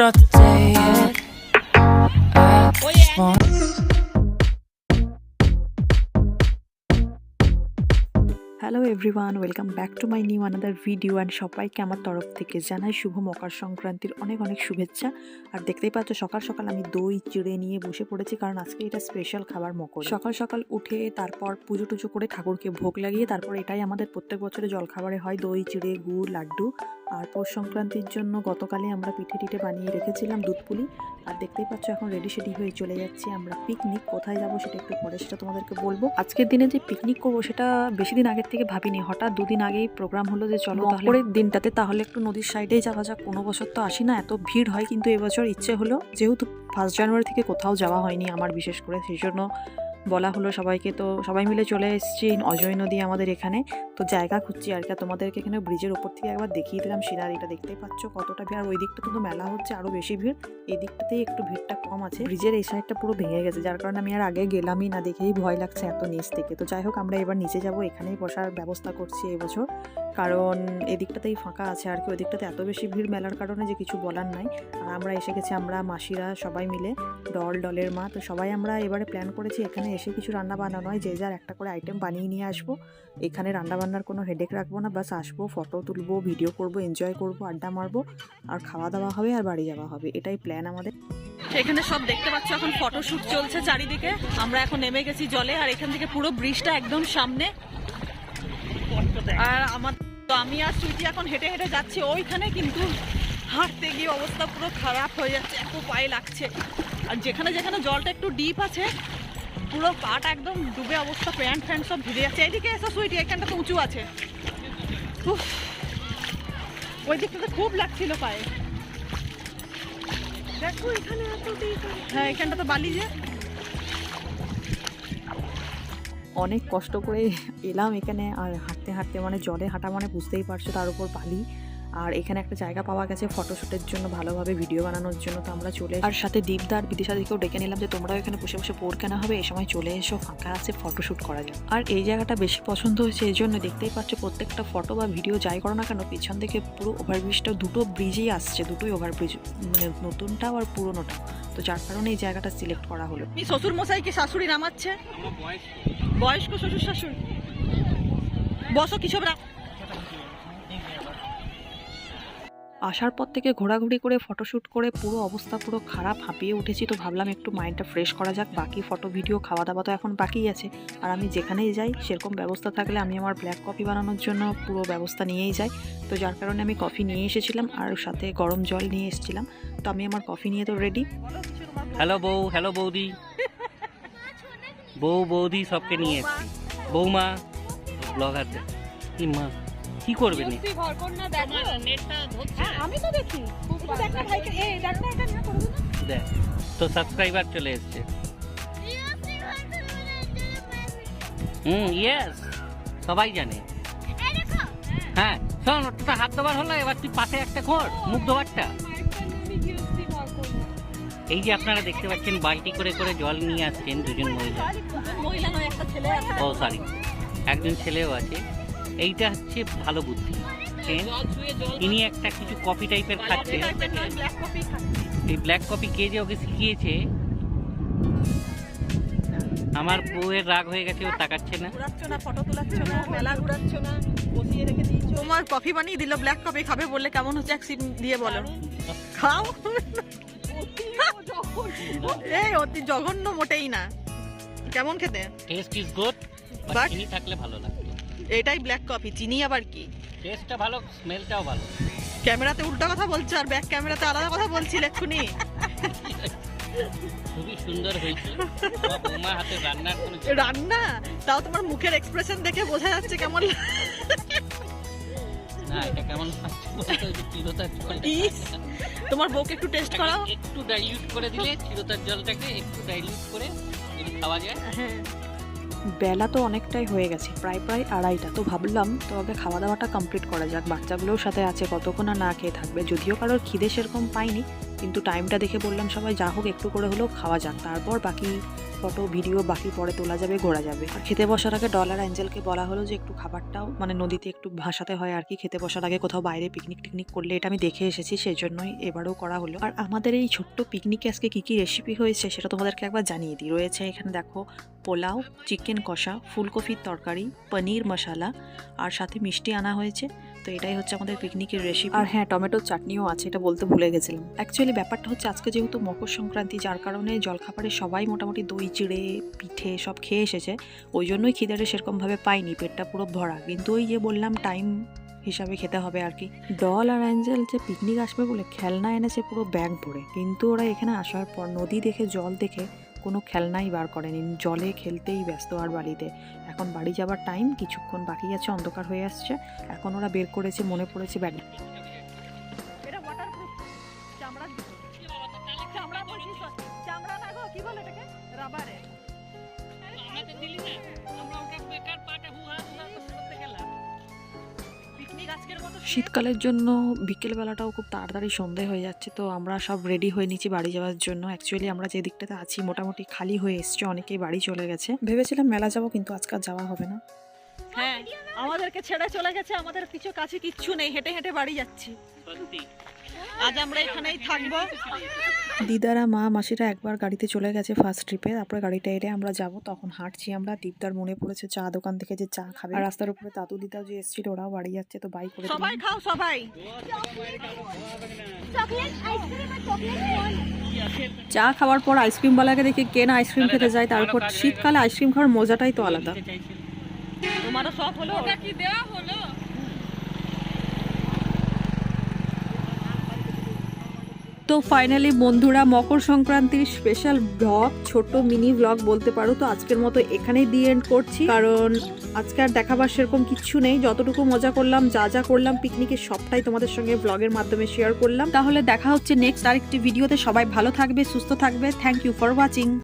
rotate. I just want. Hello everyone, welcome back to my new another video. And সবাইকে আমার তরফ থেকে জানাই শুভ মকর সংক্রান্তির অনেক অনেক শুভেচ্ছা। আর দেখতেই পাচ্ছ সকাল সকাল আমি দই চিড়ে নিয়ে বসে পড়েছি, কারণ আজকে এটা স্পেশাল খাবার মকর। সকাল সকাল উঠে তারপর পুজো টুজো করে ঠাকুরকে ভোগ লাগিয়ে তারপর এটাই আমাদের প্রত্যেক বছরে জলখাবারে হয়, দই চিড়ে গুড় লাড্ডু। আর পৌষ সংক্রান্তির জন্য গতকালে আমরা পিঠে টিঠে বানিয়ে রেখেছিলাম দুধ পুলি। আর দেখতেই পাচ্ছ এখন রেডি সেডি হয়ে চলে যাচ্ছি আমরা পিকনিক। কোথায় যাবো সেটা একটু পরে সেটা তোমাদেরকে বলবো। আজকের দিনে যে পিকনিক করবো সেটা বেশি দিন আগের থেকে ভাবিনি, হঠাৎ দুদিন আগেই প্রোগ্রাম হলো যে চলো মকরের দিনটাতে তাহলে একটু নদীর সাইডেই যাওয়া যাক। কোনো বছর তো আসি না, এত ভিড় হয়, কিন্তু এবছর ইচ্ছে হলো, যেহেতু 1 জানুয়ারি থেকে কোথাও যাওয়া হয়নি আমার বিশেষ করে, সেই জন্য বলা হলো সবাইকে। তো সবাই মিলে চলে এসেছি অজয় নদী আমাদের এখানে। তো জায়গা খুঁজছি আর কি, তোমাদেরকে এখানে ব্রিজের ওপর থেকে একবার দেখিয়ে দিলাম সিনারিটা। দেখতেই পাচ্ছ কতটা ভিড়। আর ওই দিকটা কিন্তু মেলা হচ্ছে, আরও বেশি ভিড়। এই দিকটাতেই একটু ভিড়টা কম আছে। ব্রিজের এই সাইডটা পুরো ভেঙে গেছে, যার কারণে আমি আর আগে গেলামই না, দেখেই ভয় লাগছে এত নিচ থেকে। তো যাই হোক, আমরা এবার নিচে যাব, এখানেই বসার ব্যবস্থা করছি এবছর, কারণ এদিকটাতেই ফাঁকা আছে আর কি। ওই দিকটাতে এত বেশি ভিড় মেলার কারণে যে কিছু বলার নাই। আর আমরা এসে গেছি, আমরা মাসিরা সবাই মিলে, ডলের মা। তো সবাই আমরা এবারে প্ল্যান করেছি এখানে এসে কিছু রান্না বান্না নয়, যে যার একটা করে আইটেম বানিয়ে নিয়ে আসবো। এখানে রান্না বান্নার কোনো হেডেক রাখবো না, বাস আসবো, ফটো তুলবো, ভিডিও করবো, এনজয় করবো, আড্ডা মারবো, আর খাওয়া দাওয়া হবে আর বাড়ি যাওয়া হবে, এটাই প্ল্যান আমাদের। এখানে সব দেখতে পাচ্ছ এখন ফটোশুট চলছে চারিদিকে। আমরা এখন নেমে গেছি জলে, আর এখান থেকে পুরো ব্রিজটা একদম সামনে। আর আমি আর সুইটি এখন হেঁটে হেঁটে যাচ্ছি ওইখানে, কিন্তু হাঁটতে গিয়ে অবস্থা পুরো খারাপ হয়ে যাচ্ছে, এত পায়ে লাগছে। আর যেখানে যেখানে জলটা একটু ডিপ আছে পুরো পাটা একদম ডুবে অবস্থা, প্যান্ট ফ্যান্ট সব ভিজে যাচ্ছে। এইদিকে এসো সুইটি, এখানটা তো উঁচু আছে। ওই দিকটাতে খুব লাগছিল পায়ে। দেখো এখানে হ্যাঁ, এখানটা তো বালি যে। অনেক কষ্ট করে এলাম এখানে, আর হাঁটতে হাঁটতে মানে জলে হাঁটা মানে বুঝতেই পারছো, তার উপর বালি। আর এখানে একটা জায়গা পাওয়া গেছে ফটোশ্যুটের জন্য, ভালোভাবে ভিডিও বানানোর জন্য। তো আমরা চলে, আর সাথে দীপদার বিদিশাদিকেও ডেকে নিলাম যে তোমরাও এখানে বসে বসে বোর কেনা হবে, এই সময় চলে এসো, ফাঁকা আছে, ফটোশ্যুট করা যায়। আর এই জায়গাটা বেশি পছন্দ হয়েছে এই জন্য, দেখতেই পাচ্ছ প্রত্যেকটা ফটো বা ভিডিও যাই করো না কেন, পিছন থেকে পুরো ওভারব্রিজটা, দুটো ব্রিজেই আসছে, দুটোই ওভারব্রিজ, মানে নতুনটাও আর পুরোনোটাও। তো যার কারণে এই জায়গাটা সিলেক্ট করা হলো। শ্বশুর মশাই কি শাশুড়ি নামাচ্ছে? বয়স্ক শ্বশুর শাশুড়ি, বসো কি সব। আসার পর থেকে ঘোরাঘুরি করে ফটোশ্যুট করে পুরো অবস্থা পুরো খারাপ, হাঁপিয়ে উঠেছি। তো ভাবলাম একটু মাইন্ডটা ফ্রেশ করা যাক, বাকি ফটো ভিডিও খাওয়া দাওয়া তো এখন বাকিই আছে। আর আমি যেখানেই যাই সেরকম ব্যবস্থা থাকলে আমি আমার ব্ল্যাক কফি বানানোর জন্য পুরো ব্যবস্থা নিয়েই যাই। তো যার কারণে আমি কফি নিয়ে এসেছিলাম, আর সাথে গরম জল নিয়ে এসেছিলাম। তো আমি আমার কফি নিয়ে তো রেডি। হ্যালো বউ, হ্যালো বৌদি, বৌদি সবকে নিয়ে এসছি। বৌমা ব্লগার কি মা কি করবে নি? আমি তো দেখি দেখ তো সাবস্ক্রাইবার চলে এসছে। ইয়েস, সবাই জানে। হ্যাঁ শোন, ওটা হাত ধোবার হলো, এবার তুই পাশে একটা কর মুখ ধোবারটা। এই যে আপনারা দেখতে পাচ্ছেন বালতি করে করে জল নিয়ে আসছেন দুজন মহিলা, ও সরি একজন ছেলেও আছে। এইটা হচ্ছে ভালো বুদ্ধি। ইনি একটা কিছু কফি টাইপের খাচ্ছে। এই ব্ল্যাক কফি কে যে ওকে শিখিয়েছে, আমার বউয়ের রাগ হয়ে গেছে, ও তাকাচ্ছে না, ফটো তোলাচ্ছ না, মেলা ঘুরাচ্ছ না, বসিয়ে রেখে দিয়েছো। তোমার কফি বানিয়ে দিল, ব্ল্যাক কফি খাবে বললে কেমন হচ্ছে এক সিপ দিয়ে বলো। খাও। এই অতি জঘন্য মোটেই না, কেমন খেতে? টেস্ট ইজ গুড, বাট চিনি থাকলে ভালো লাগতো। এটাই ব্ল্যাক কফি, চিনি আবার কি? টেস্টটা ভালো, স্মেলটাও ভালো। ক্যামেরাতে উল্টা কথা বলছো আর ব্যাক ক্যামেরাতে আলাদা কথা বলছিলে এক্ষুনি। খুবই সুন্দর হয়েছে বৌমা হাতে রান্নার কোনো রান্না, তাও তোমার মুখের এক্সপ্রেশন দেখে বোঝা যাচ্ছে কেমন। না এটা কেমন তোমার বউকে একটু টেস্ট করাও, একটু ডাইলিউট করে দিলে, চিরতার জলটাকে একটু ডাইলিউট করে যদি খাওয়া যায়। হ্যাঁ বেলা তো অনেকটাই হয়ে গেছে, প্রায় 2:30। তো ভাবলাম তো আগে খাওয়া দাওয়াটা কমপ্লিট করা যাক, বাচ্চাগুলোর সাথে আছে, কতক্ষণ না খেয়ে থাকবে। যদিও কারোর খিদে সেরকম পাইনি, কিন্তু টাইমটা দেখে বললাম সবাই যা হোক একটু করে হলেও খাওয়া যাক, তারপর বাকি ফটো ভিডিও বাকি পরে তোলা যাবে, ঘোরা যাবে। আর খেতে বসার আগে ডলার অ্যাঞ্জেলকে বলা হলো যে একটু খাবারটাও মানে নদীতে একটু ভাসাতে হয় আর কি, খেতে বসার আগে কোথাও বাইরে পিকনিক টিকনিক করলে, এটা আমি দেখে এসেছি সেই জন্যই এবারেও করা হলো। আর আমাদের এই ছোট্ট পিকনিকে আজকে কী কী রেসিপি হয়েছে সেটা তোমাদেরকে একবার জানিয়ে দিই। রয়েছে এখানে দেখো পোলাও, চিকেন কষা, ফুলকপির তরকারি, পনির মশলা, আর সাথে মিষ্টি আনা হয়েছে। তো এটাই হচ্ছে আমাদের পিকনিকের রেসিপি। আর হ্যাঁ, টমেটোর চাটনিও আছে, এটা বলতে ভুলে গেছিলাম। অ্যাকচুয়ালি ব্যাপারটা হচ্ছে আজকে যেহেতু মকর সংক্রান্তি, যার কারণে জলখাবারে সবাই মোটামুটি দই চিড়ে পিঠে সব খেয়ে এসেছে, ওই জন্যই খিদেটা সেরকমভাবে পাইনি, পেটটা পুরো ভরা। কিন্তু ওই যে বললাম টাইম হিসাবে খেতে হবে আর কি। ডল আর অ্যাঞ্জেল যে পিকনিক আসবে বলে খেলনা এনেছে পুরো ব্যাগ ভরে, কিন্তু ওরা এখানে আসার পর নদী দেখে জল দেখে কোনো খেলনাই বার করেনি, জলে খেলতেই ব্যস্ত। আর বাড়িতে এখন বাড়ি যাবার টাইম, কিছুক্ষণ বাকি আছে, অন্ধকার হয়ে আসছে। এখন ওরা বের করেছে, মনে পড়েছে ব্যাগ। এটা ওয়াটারপ্রুফ চামড়া, চামড়া বলছি, চামড়া না গো, কি বলে এটাকে, রাবারে। শীতকালের জন্য বিকেলবেলাটাও খুব তাড়াতাড়ি সন্ধে হয়ে যাচ্ছে, তো আমরা সব রেডি হয়ে নিচ্ছি বাড়ি যাওয়ার জন্য। অ্যাকচুয়ালি আমরা যে দিকটাতে আছি মোটামুটি খালি হয়ে এসছে, অনেকেই বাড়ি চলে গেছে। ভেবেছিলাম মেলা যাবো, কিন্তু আজকাল যাওয়া হবে না। হ্যাঁ, আমাদেরকে ছেড়ে চলে গেছে, আমাদের কিছু কাছে কিচ্ছু নেই, হেঁটে হেঁটে বাড়ি যাচ্ছি। আজ আমরা এখানেই থাকবো। দিদারা মা মাসিরা একবার গাড়িতে চলে গেছে ফার্স্ট ট্রিপে, তারপরে গাড়িটা এড়ে আমরা যাব। তখন হাঁটছি আমরা, দীপদার মনে পড়েছে চা দোকান থেকে যে চা খাবে, আর রাস্তার উপরে দাদু দিদাও যে এসেছিল, ওরাও বাড়ি যাচ্ছে, তো বাই করে সবাই খাও, সবাই চা খাওয়ার পর আইসক্রিমওয়ালাকে দেখে কে না আইসক্রিম খেতে যায়। তারপর শীতকালে আইসক্রিম খাওয়ার মজাটাই তো আলাদা। তোমারও সব হলো, ওটা কি দেওয়া হলো? তো ফাইনালি বন্ধুরা, মকর সংক্রান্তির স্পেশাল ব্লগ, ছোট মিনি ব্লগ বলতে পারো, তো আজকের মতো এখানেই দিয়ে এন্ড করছি, কারণ আজকে আর দেখাবার সেরকম কিচ্ছু নেই। যতটুকু মজা করলাম, যা যা করলাম পিকনিকে, সবটাই তোমাদের সঙ্গে ব্লগের মাধ্যমে শেয়ার করলাম। তাহলে দেখা হচ্ছে নেক্সট আরেকটি ভিডিওতে। সবাই ভালো থাকবে, সুস্থ থাকবে। Thank you for watching.